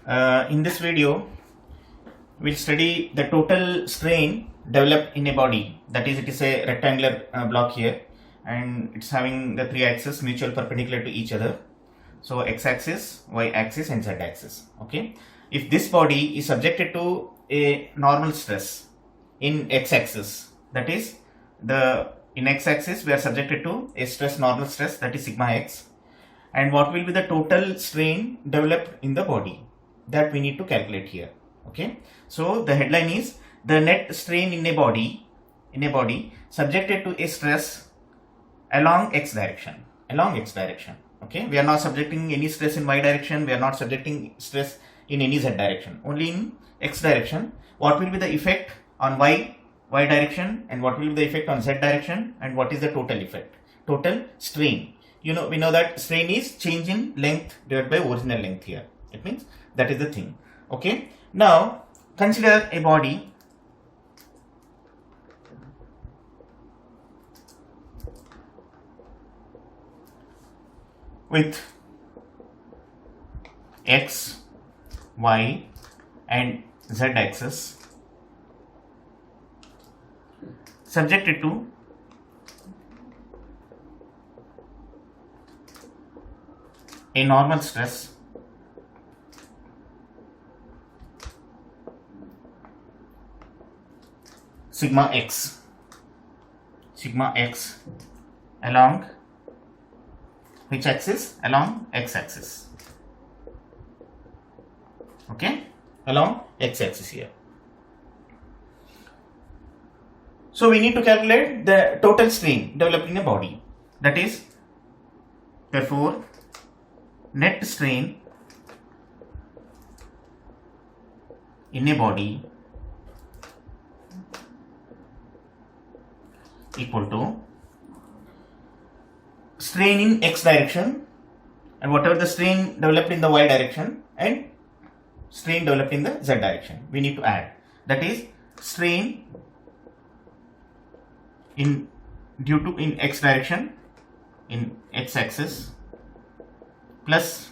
In this video, we'll study the total strain developed in a body. That is, it is a rectangular block here, and it's having the three axes mutual perpendicular to each other. So x-axis, y-axis, and z-axis. Okay. If this body is subjected to a normal stress in x-axis, that is in x-axis we are subjected to a stress, normal stress, that is sigma x, and what will be the total strain developed in the body, that we need to calculate here. Okay, so the headline is the net strain in a body subjected to a stress along x direction. Okay, we are not subjecting any stress in y direction, we are not subjecting stress in any z direction, only in x direction. What will be the effect on y direction, and what will be the effect on z direction, and what is the total effect, total strain? We know that strain is change in length divided by original length here. It means that is the thing. Okay, now consider a body with x, y, and z axis subjected to a normal stress sigma x along which axis? Along x-axis. Okay, along x-axis here. So we need to calculate the total strain developed in a body. That is, therefore, net strain in a body equal to strain in x direction, and whatever the strain developed in the y direction and strain developed in the z direction, we need to add. That is, strain in x direction in x axis plus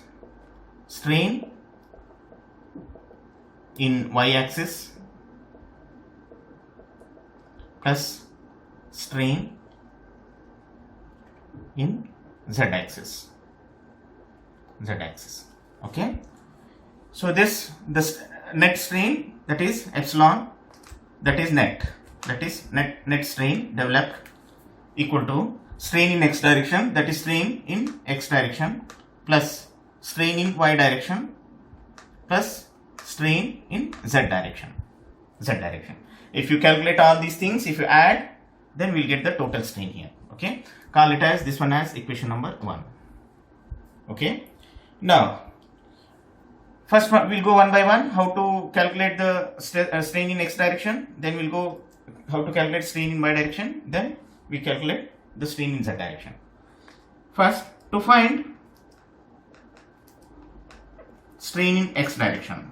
strain in y axis plus strain in z axis. Okay, so this net strain, that is epsilon, that is net strain developed equal to strain in x direction, that is strain in x direction, plus strain in y direction plus strain in z direction. If you calculate all these things, if you add, then we'll get the total strain here. Okay, call it as this one as equation number 1. Okay, now first we'll go one by one how to calculate the strain in x direction, then we'll go how to calculate strain in y direction, then we calculate the strain in z direction. First, to find strain in x direction.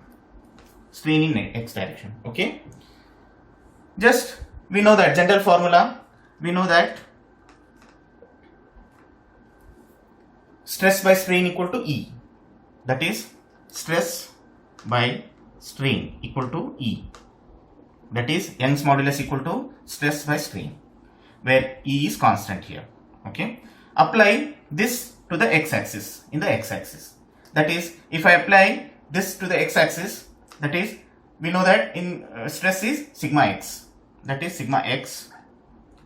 Okay, just we know that general formula, we know that stress by strain equal to E. That is, stress by strain equal to E. That is, Young's modulus equal to stress by strain, where E is constant here. Okay, apply this to the x-axis, in the x-axis. That is, if I apply this to the x-axis, that is, we know that in stress is sigma x, that is sigma x,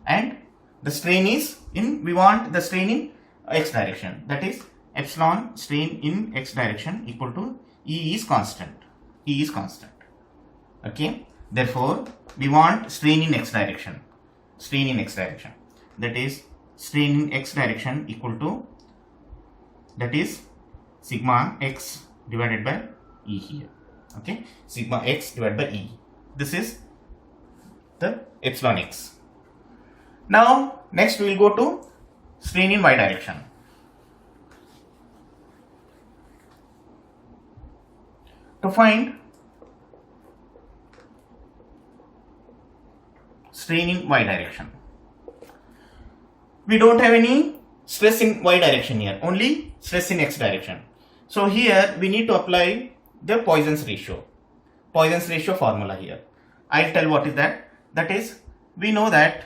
and the strain is we want the strain in x direction, that is epsilon strain in x direction equal to E is constant. Okay, therefore we want strain in x direction, that is strain in x direction equal to, that is sigma x divided by E here. Okay, sigma x divided by E, this is the epsilon x. Now next we will go to strain in y direction. To find strain in y direction, we don't have any stress in y direction here, only stress in x direction. So here we need to apply the Poisson's ratio. Poisson's ratio formula here. I'll tell what is that. That is, we know that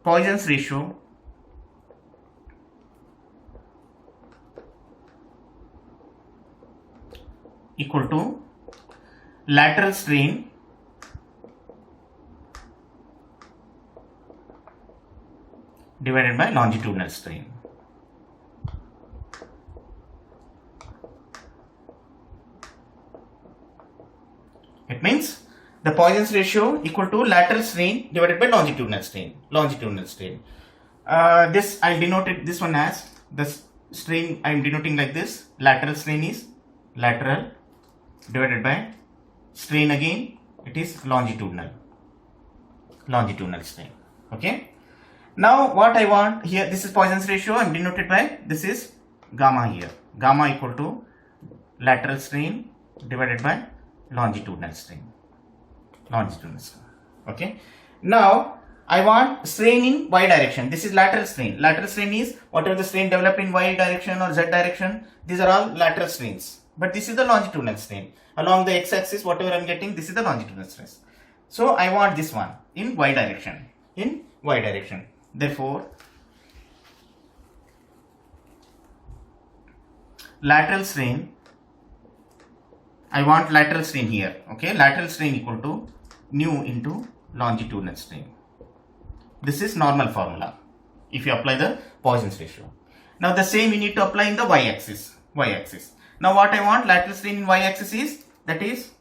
Poisson's ratio equal to lateral strain divided by longitudinal strain. It means the Poisson's ratio equal to lateral strain divided by longitudinal strain. This I denoted this one as the strain. I am denoting like this. Lateral strain is lateral divided by strain, again it is longitudinal strain. Okay. Now what I want here, this is Poisson's ratio, I am denoted by, this is gamma here. Gamma equal to lateral strain divided by longitudinal strain. Okay. Now I want strain in y direction. This is lateral strain. Lateral strain is whatever the strain developed in y direction or z direction. These are all lateral strains. But this is the longitudinal strain. Along the x-axis, whatever I am getting, this is the longitudinal stress. So I want this one in y direction. Therefore, lateral strain, I want lateral strain here. Okay, lateral strain equal to nu into longitudinal strain. This is normal formula if you apply the Poisson's ratio. Now the same you need to apply in the y-axis. Now what I want, lateral strain in y-axis is, that is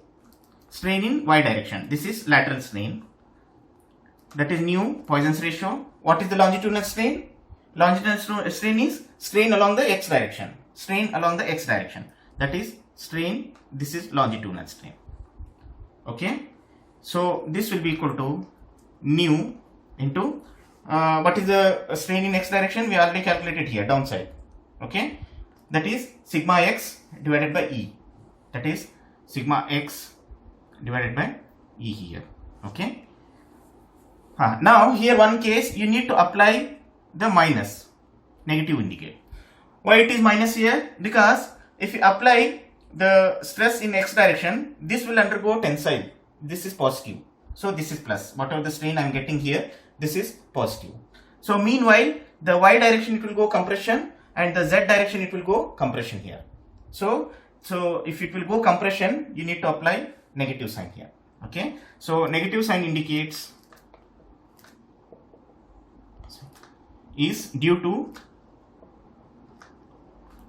strain in y direction. This is lateral strain. That is nu Poisson's ratio. What is the longitudinal strain? Longitudinal strain is strain along the x direction. That is strain. This is longitudinal strain. Okay. So this will be equal to nu into what is the strain in x direction? We already calculated here, downside. Okay. That is sigma x divided by E. That is sigma x divided by E here. Okay. Now here one case you need to apply the minus, negative indicate. Why it is minus here? Because if you apply the stress in x direction, this will undergo tensile. This is positive. So this is plus. Whatever the strain I am getting here, this is positive. So meanwhile, the y direction it will go compression and the z direction it will go compression here. So if it will go compression, you need to apply negative sign here. Okay. So negative sign indicates is due to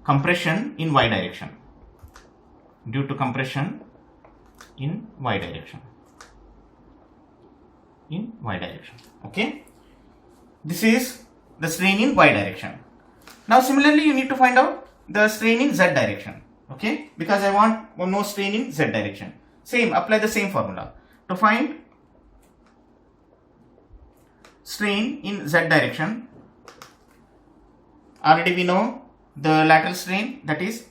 compression in y direction. Okay. This is the strain in y direction. Now similarly you need to find out the strain in z direction. Okay, because I want one more strain in z direction. Same, apply the same formula to find strain in z direction. Already we know the lateral strain, that is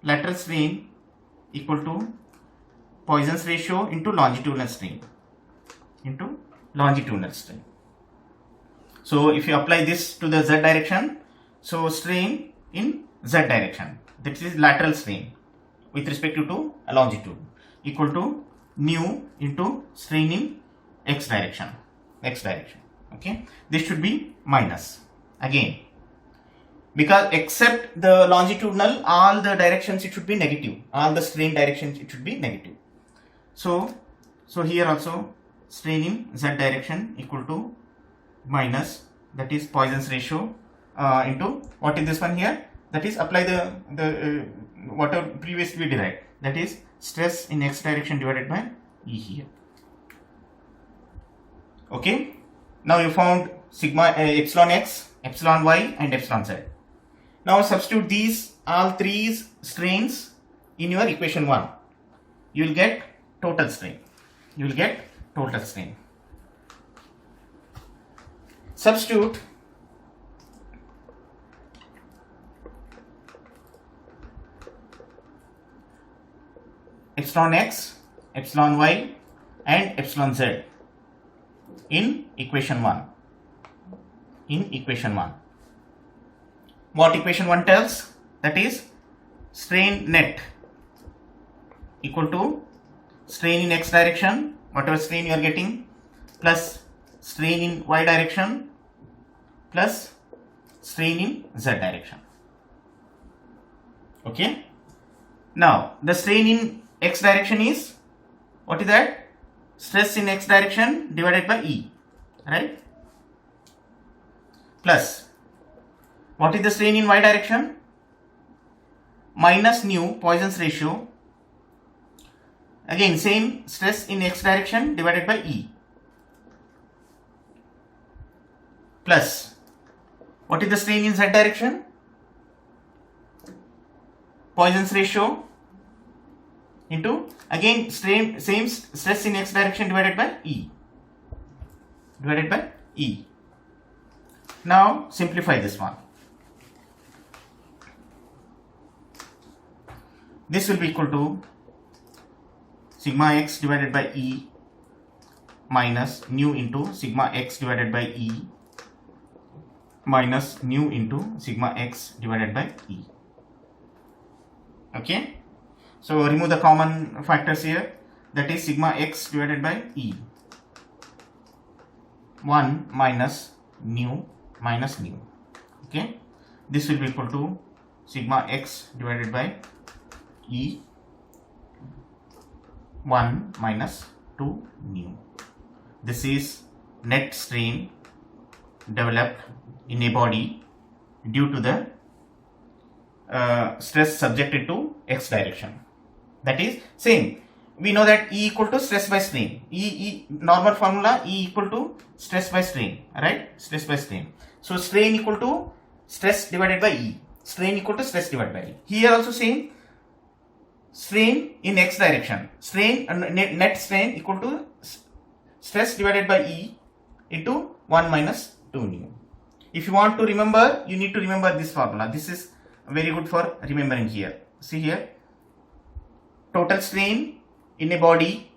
lateral strain equal to Poisson's ratio into longitudinal strain. So if you apply this to the z direction, so strain in z direction, that is lateral strain with respect to a longitude, equal to nu into strain in x direction. Okay, this should be minus again, because except the longitudinal, all the directions it should be negative, all the strain directions it should be negative. So here also strain in z direction equal to minus, that is Poisson's ratio into what is this one here, that is apply the whatever previously we derived, that is stress in x direction divided by E here. Okay, now you found sigma epsilon x, epsilon y and epsilon z. Now substitute these all three strains in your equation 1. You will get total strain. Substitute epsilon x, epsilon y and epsilon z in equation 1. What equation 1 tells? That is strain net equal to strain in x direction, whatever strain you are getting, plus strain in y direction plus strain in z direction. Okay. Now the strain in x direction is, what is that? Stress in x direction divided by E, right? Plus, what is the strain in y direction? Minus nu, Poisson's ratio. Again, same stress in x direction divided by E. Plus, what is the strain in z direction? Poisson's ratio into, again, same stress in x direction divided by E. Now simplify this one. This will be equal to sigma x divided by E minus nu into sigma x divided by E minus nu into sigma x divided by E. Okay. So remove the common factors here, that is sigma x divided by E, 1 minus nu minus nu. Okay. This will be equal to sigma x divided by E, 1 minus 2 nu. This is net strain developed in a body due to the stress subjected to x direction. That is same. We know that E equal to stress by strain. Normal formula, E equal to stress by strain, right? Stress by strain. So strain equal to stress divided by E. Strain equal to stress divided by E. Here also same. Strain in x direction. Strain net strain equal to stress divided by E into 1 minus 2 nu. If you want to remember, you need to remember this formula. This is very good for remembering here. See here. Total strain in a body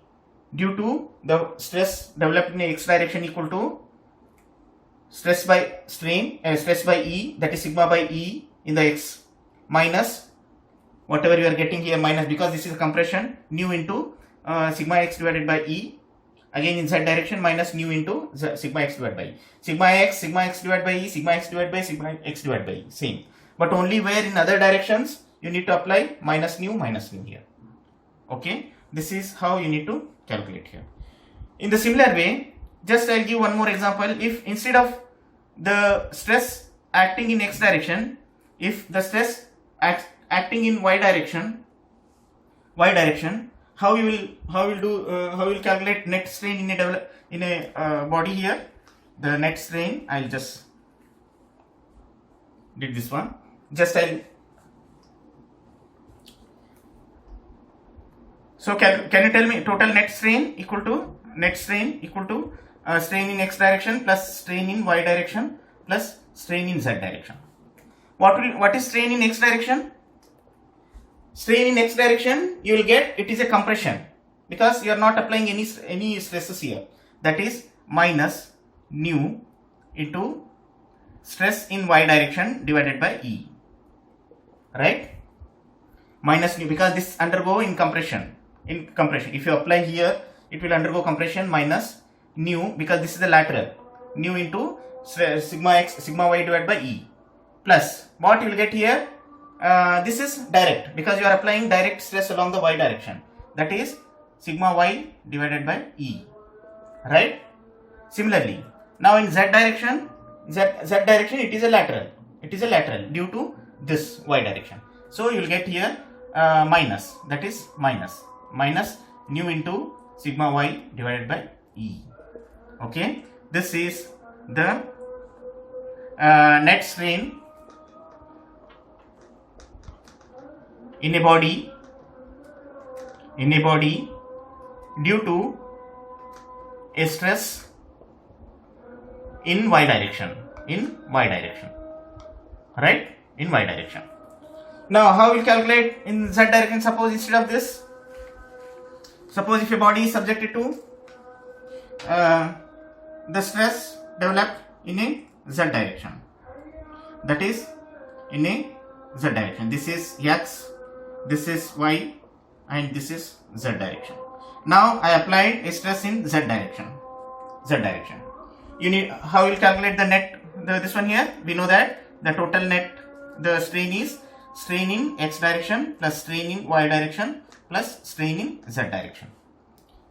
due to the stress developed in x direction equal to stress by E, that is sigma by E in the x, minus whatever you are getting here, minus, because this is a compression, nu into sigma x divided by E, again in z direction, minus nu into sigma x divided by E. Sigma x divided by E, sigma x divided by sigma x divided by E, same. But only where in other directions you need to apply minus nu here. Okay, this is how you need to calculate here. In the similar way, just I'll give one more example. If instead of the stress acting in x direction, if the stress acting in y direction, how you will calculate net strain in a body here? The net strain, I'll just did this one. So can you tell me total net strain equal to strain in x direction plus strain in y direction plus strain in z direction. What is strain in x direction? Strain in x direction, you will get it is a compression because you are not applying any stresses here. That is minus nu into stress in y direction divided by E. Right? Minus nu, because this undergo in compression. If you apply here, it will undergo compression, minus nu, because this is the lateral, nu into sigma x sigma y divided by E, plus what you will get here, this is direct because you are applying direct stress along the y direction, that is sigma y divided by E, right? Similarly, now in z direction it is a lateral due to this y direction, so you will get here minus, that is minus nu into sigma y divided by E. Okay, this is the net strain in a body due to a stress in y direction, right? In y direction. Now how we calculate in z direction? Suppose instead of this, suppose if a body is subjected to the stress developed in a z direction, that is in a z direction, this is x, this is y, and this is z direction. Now I applied a stress in z direction. You need, how you will calculate the net, this one here? We know that the total net, the strain is strain in x direction plus strain in y direction plus strain in z direction.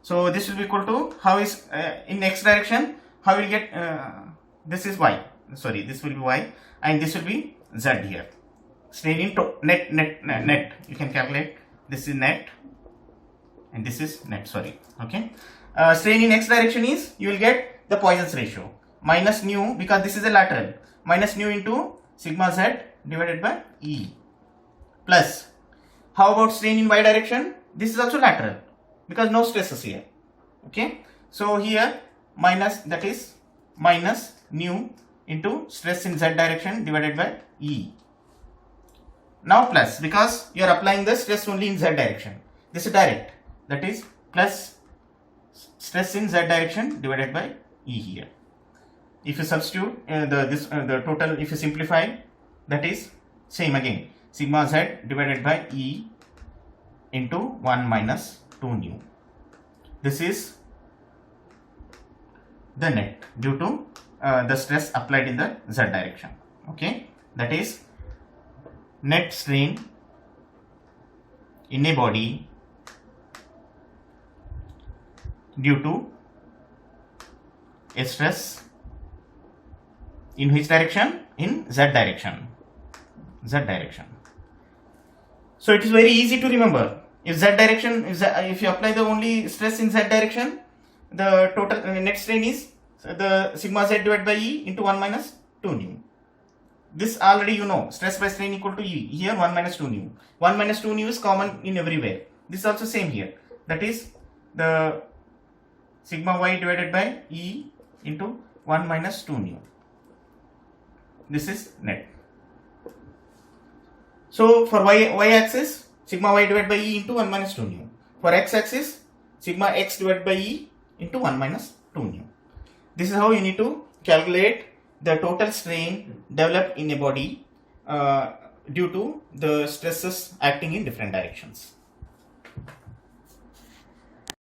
So this will be equal to, how is in x direction, how will get this is y, sorry, this will be y, and this will be z here. Strain in net, you can calculate, this is net and this is net, sorry, okay. Strain in x direction is, you will get the Poisson's ratio minus nu, because this is a lateral, minus nu into sigma z divided by E, plus, how about strain in y direction? This is also lateral because no stresses here, okay. So here minus, that is minus nu into stress in z direction divided by E. Now plus, because you are applying the stress only in z direction, this is direct, that is plus stress in z direction divided by E here. If you substitute the total, if you simplify, that is same again, sigma z divided by E into 1 minus 2 nu. This is the net due to the stress applied in the z direction, okay. That is net strain in a body due to a stress in which direction? In z direction. So it is very easy to remember. If z direction, if you apply the only stress in z direction, the total net strain is the sigma z divided by E into 1 minus 2 nu. This already you know, stress by strain equal to E. Here 1 minus 2 nu. 1 minus 2 nu is common in everywhere. This is also same here. That is the sigma y divided by E into 1 minus 2 nu. This is net. So for y axis, sigma y divided by E into 1 minus 2 nu. For x axis, sigma x divided by E into 1 minus 2 nu. This is how you need to calculate the total strain developed in a body due to the stresses acting in different directions.